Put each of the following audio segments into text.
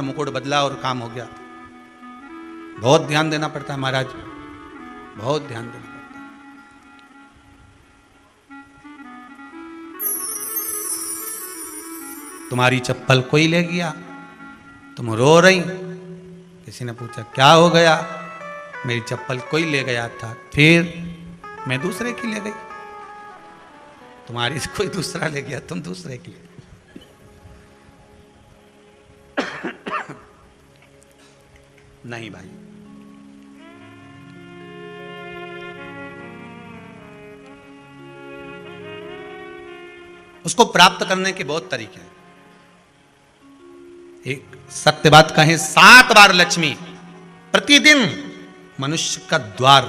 मुकुट बदला और काम हो गया। बहुत ध्यान देना पड़ता है महाराज, बहुत ध्यान देना पड़ता है। तुम्हारी चप्पल कोई ले गया, तुम रो रही, किसी ने पूछा क्या हो गया, मेरी चप्पल कोई ले गया था, फिर मैं दूसरे की ले गई। तुम्हारी कोई दूसरा ले गया, तुम दूसरे की। नहीं भाई, उसको प्राप्त करने के बहुत तरीके हैं। एक सत्य बात कहें, 7 बार लक्ष्मी प्रतिदिन मनुष्य का द्वार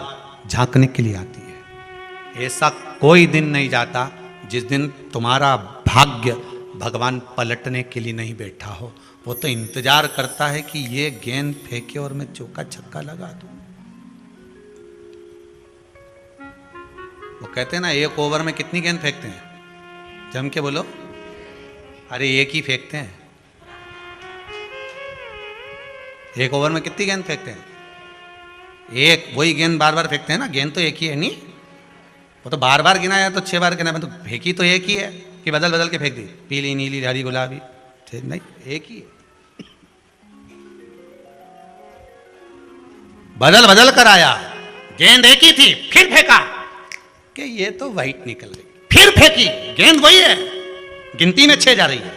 झांकने के लिए आती है। ऐसा कोई दिन नहीं जाता जिस दिन तुम्हारा भाग्य भगवान पलटने के लिए नहीं बैठा हो। वो तो इंतजार करता है कि ये गेंद फेंके और मैं चौका छक्का लगा दूं। वो कहते हैं ना, एक ओवर में कितनी गेंद फेंकते हैं? जम के बोलो। अरे एक ही फेंकते हैं। एक ओवर में कितनी गेंद फेंकते हैं? एक। वही गेंद बार बार फेंकते हैं ना, गेंद तो एक ही है नहीं। वो तो बार बार गिना है तो 6 बार गिना है, तो फेंकी तो एक ही है कि बदल बदल के फेंक दी, पीली नीली हरी गुलाबी, नहीं, एक ही है। बदल बदल कर आया, गेंद एक ही थी, फिर फेंका कि ये तो वाइट निकल गई, फिर फेंकी, गेंद वही है, गिनती में 6 जा रही है।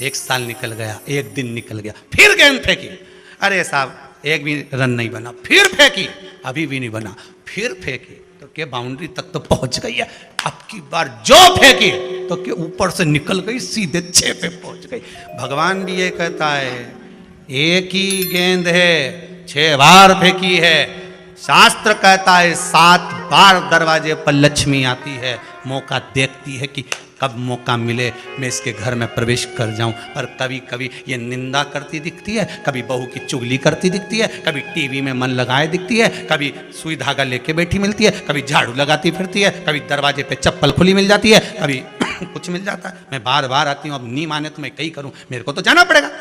1 साल निकल गया, 1 दिन निकल गया, फिर गेंद फेंकी, अरे साहब 1 भी रन नहीं बना, फिर फेंकी, अभी भी नहीं बना, फिर फेंकी तो के बाउंड्री तक तो पहुंच गई है। अब की बार जो फेंकी तो के ऊपर से निकल गई, सीधे 6 पे पहुंच गई। भगवान भी ये कहता है, एक ही गेंद है, 6 बार फेंकी है। शास्त्र कहता है 7 बार दरवाजे पर लक्ष्मी आती है, मौका देखती है कि कब मौका मिले मैं इसके घर में प्रवेश कर जाऊं। पर कभी कभी ये निंदा करती दिखती है, कभी बहू की चुगली करती दिखती है, कभी टीवी में मन लगाए दिखती है, कभी सुई धागा लेके बैठी मिलती है, कभी झाड़ू लगाती फिरती है, कभी दरवाजे पे चप्पल खुली मिल जाती है, कभी कुछ मिल जाता है। मैं बार बार आती हूँ, अब नहीं माने तो मैं कहीं करूं, मेरे को तो जाना पड़ेगा।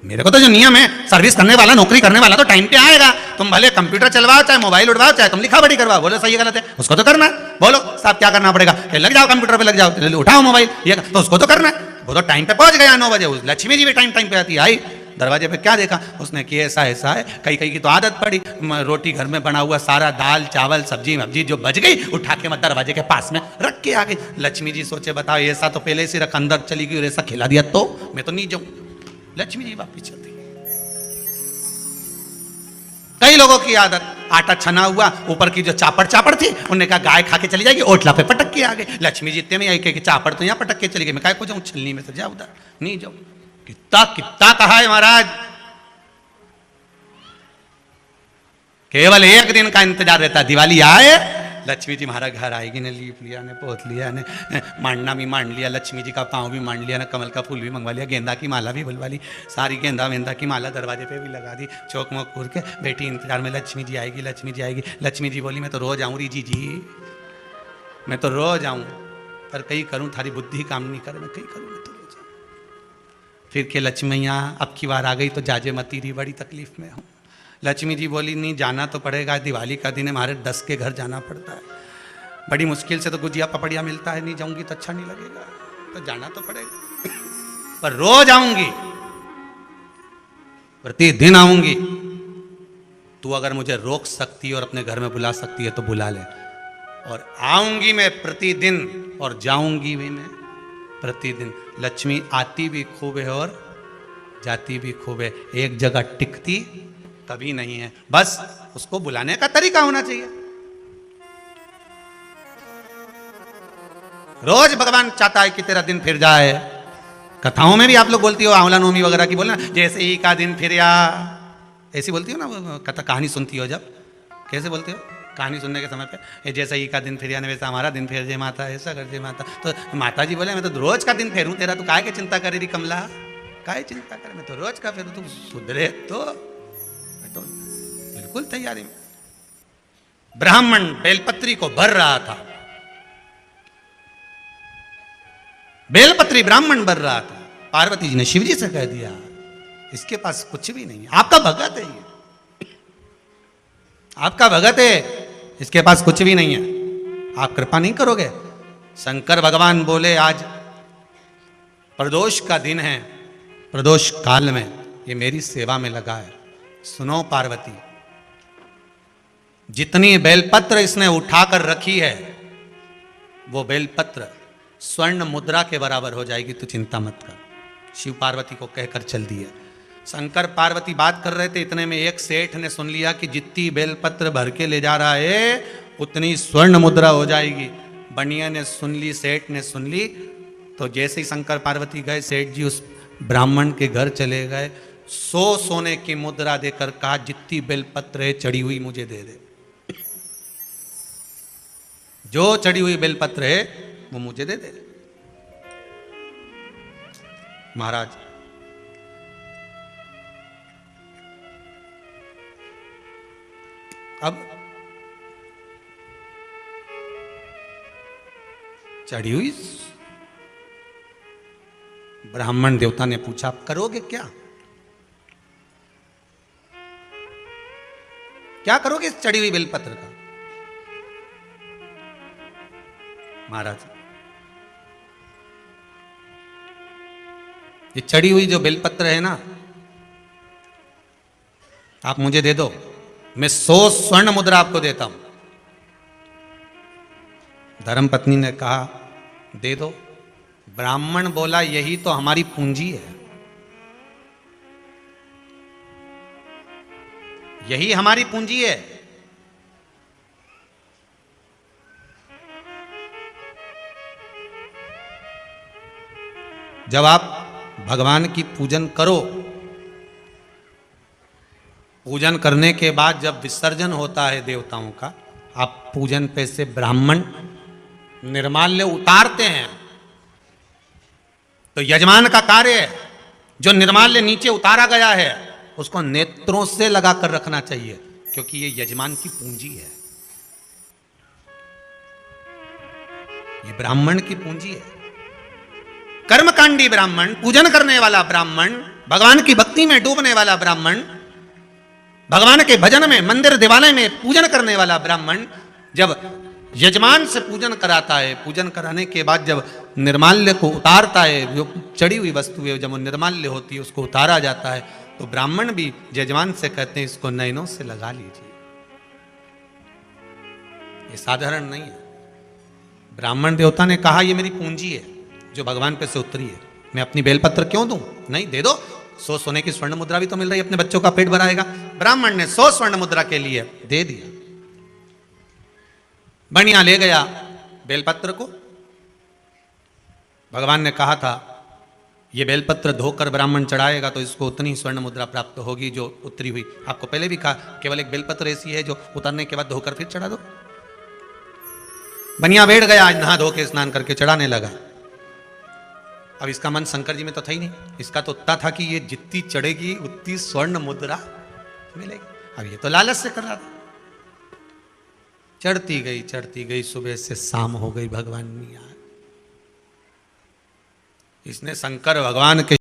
मेरे को तो जो नियम है, सर्विस करने वाला, नौकरी करने वाला तो टाइम पे आएगा। तुम भले कंप्यूटर चलवाओ, चाहे मोबाइल उड़वाओ, चाहे तुम लिखा पढ़ी करवाओ, बोलो सही है गलत है, उसको तो करना है। बोलो साहब क्या करना पड़ेगा, लग जाओ कंप्यूटर पे, लग जाओ, उठाओ मोबाइल, ये तो उसको तो करना है। वो तो टाइम पे पहुंच गया 9 बजे। लक्ष्मी जी भी टाइम पे आती है, आई दरवाजे पे क्या देखा उसने कि ऐसा ऐसा है। कई कई की तो आदत पड़ी, रोटी घर में बना हुआ सारा दाल चावल सब्जी वब्जी जो बच गई उठा के मैं दरवाजे के पास में रख के आ गई। लक्ष्मी जी सोचे बताओ, ऐसा तो पहले से रख, अंदर चली गई और ऐसा खिला दिया तो मैं तो नहीं जाऊं। लक्ष्मी जी वापिस चलती। कई लोगों की आदत, आटा छना हुआ, ऊपर की जो चापड़ थी उन्होंने कहा गाय खा के चली जाएगी, ओटला पे पटक के आ गए। लक्ष्मी जी इतने में आई कि चापड़ तो यहाँ पटक के चली गई, मैं काय को जाऊं, छलनी में से जा उधर, नहीं जाऊं। कितना कितना कहा है महाराज, केवल 1 दिन का इंतजार रहता है, दिवाली आए लक्ष्मी जी हमारा घर आएगी ने, लीप लिया ने, पोत लिया ने, मांडना भी मांड लिया, लक्ष्मी जी का पाँव भी मांड लिया ना, कमल का फूल भी मंगवा लिया, गेंदा की माला भी बुलवा ली, सारी गेंदा वेंदा की माला दरवाजे पे भी लगा दी, चौक मोक पूर के बेटी इंतजार में, लक्ष्मी जी आएगी, लक्ष्मी जी आएगी। लक्ष्मी जी बोली मैं तो रोज आऊँ री जी, मैं तो रोज आऊँ, पर कहीं करूँ थारी बुद्धि काम नहीं करे, मैं कहीं करूँ, मैं तो रोज आऊँ। फिर के लक्ष्मी मैया अब की बार आ गई तो जाजे मती रही, बड़ी तकलीफ में हूँ। लक्ष्मी जी बोली नहीं जाना तो पड़ेगा, दिवाली का दिन है, हमारे 10 के घर जाना पड़ता है, बड़ी मुश्किल से तो गुजिया पपड़िया मिलता है, नहीं जाऊंगी तो अच्छा नहीं लगेगा, तो जाना तो पड़ेगा। पर रोज आऊंगी, प्रतिदिन आऊंगी। तू अगर मुझे रोक सकती है और अपने घर में बुला सकती है तो बुला ले, और आऊंगी मैं प्रतिदिन और जाऊंगी भी मैं प्रतिदिन। लक्ष्मी आती भी खूब है और जाती भी खूब है, एक जगह टिकती कभी नहीं है, बस उसको बुलाने का तरीका होना चाहिए। रोज भगवान चाहता है कि तेरा दिन फिर जाए। कथाओं में भी आप लोग बोलती हो, आंवला नवमी वगैरह की बोलना, जैसे ही का दिन फिर या, ऐसी बोलती हो ना कथा, कहानी सुनती हो जब, कैसे बोलती हो कहानी सुनने के समय पे, जैसे ही का दिन फिर या वैसा हमारा दिन फिर जाए माता, ऐसा कर दे माता। तो माता जी बोले मैं तो रोज का दिन फेरूं तेरा, तू काहे के चिंता करे रही कमला, काहे चिंता करे, मैं तो रोज का फेरूं, तू सुधरे तो तो बिल्कुल तैयारी में। ब्राह्मण बेलपत्री को भर रहा था, बेलपत्री ब्राह्मण भर रहा था, पार्वती जी ने शिव जी से कह दिया, इसके पास कुछ भी नहीं है, आपका भगत है ये, आपका भगत है, इसके पास कुछ भी नहीं है, आप कृपा नहीं करोगे? शंकर भगवान बोले, आज प्रदोष का दिन है, प्रदोष काल में ये मेरी सेवा में लगा है। सुनो पार्वती, जितनी बेलपत्र इसने उठाकर रखी है वो बेलपत्र स्वर्ण मुद्रा के बराबर हो जाएगी, तू चिंता मत कर। शिव पार्वती को कहकर चल दिए। शंकर पार्वती बात कर रहे थे, इतने में एक सेठ ने सुन लिया कि जितनी बेलपत्र भर के ले जा रहा है उतनी स्वर्ण मुद्रा हो जाएगी। बनिया ने सुन ली, सेठ ने सुन ली, तो जैसे ही शंकर पार्वती गए, सेठ जी उस ब्राह्मण के घर चले गए, 100 सोने की मुद्रा देकर कहा, जितनी बेलपत्र है चढ़ी हुई मुझे दे दे, जो चढ़ी हुई बेलपत्र है वो मुझे दे दे। महाराज अब चढ़ी हुई, ब्राह्मण देवता ने पूछा, आप करोगे क्या, क्या करोगे इस चढ़ी हुई बेलपत्र का? महाराज, ये चढ़ी हुई जो बेलपत्र है ना, आप मुझे दे दो, मैं 100 स्वर्ण मुद्रा आपको देता हूं। धर्मपत्नी ने कहा, दे दो। ब्राह्मण बोला, यही तो हमारी पूंजी है, यही हमारी पूंजी है। जब आप भगवान की पूजन करो, पूजन करने के बाद जब विसर्जन होता है देवताओं का, आप पूजन पे से ब्राह्मण निर्माल्य उतारते हैं, तो यजमान का कार्य है, जो निर्माल्य नीचे उतारा गया है उसको नेत्रों से लगाकर रखना चाहिए, क्योंकि ये यजमान की पूंजी है, ये ब्राह्मण की पूंजी है। कर्मकांडी ब्राह्मण, पूजन करने वाला ब्राह्मण, भगवान की भक्ति में डूबने वाला ब्राह्मण, भगवान के भजन में, मंदिर दिवालय में पूजन करने वाला ब्राह्मण जब यजमान से पूजन कराता है, पूजन कराने के बाद जब निर्माल्य को उतारता है, जो चढ़ी हुई वस्तु है जब वो निर्माल्य होती है उसको उतारा जाता है, तो ब्राह्मण भी यजमान से कहते हैं, इसको नयनों से लगा लीजिए। ये साधारण नहीं है। ब्राह्मण देवता ने कहा, ये मेरी पूंजी है जो भगवान पे से उतरी है, मैं अपनी बेलपत्र क्यों दूं? नहीं, दे दो, 100 सोने की स्वर्ण मुद्रा भी तो मिल रही है, अपने बच्चों का पेट भराएगा। ब्राह्मण ने 100 स्वर्ण मुद्रा के लिए दे दिया। बनिया ले गया बेलपत्र को। भगवान ने कहा था, ये बेलपत्र धोकर ब्राह्मण चढ़ाएगा तो इसको उतनी स्वर्ण मुद्रा प्राप्त होगी जो उतरी हुई। आपको पहले भी कहा, केवल एक बेलपत्र ऐसी है जो उतरने के बाद धोकर फिर चढ़ा दो। बनिया बैठ गया, आज नहा धो के स्नान करके चढ़ाने लगा। अब इसका मन शंकर जी में तो था ही नहीं, इसका तो उतना था कि ये जितनी चढ़ेगी उतनी स्वर्ण मुद्रा मिलेगी। अब ये तो लालच से कर रहा था। चढ़ती गई, सुबह से शाम हो गई, भगवान नहीं आए। इसने शंकर भगवान के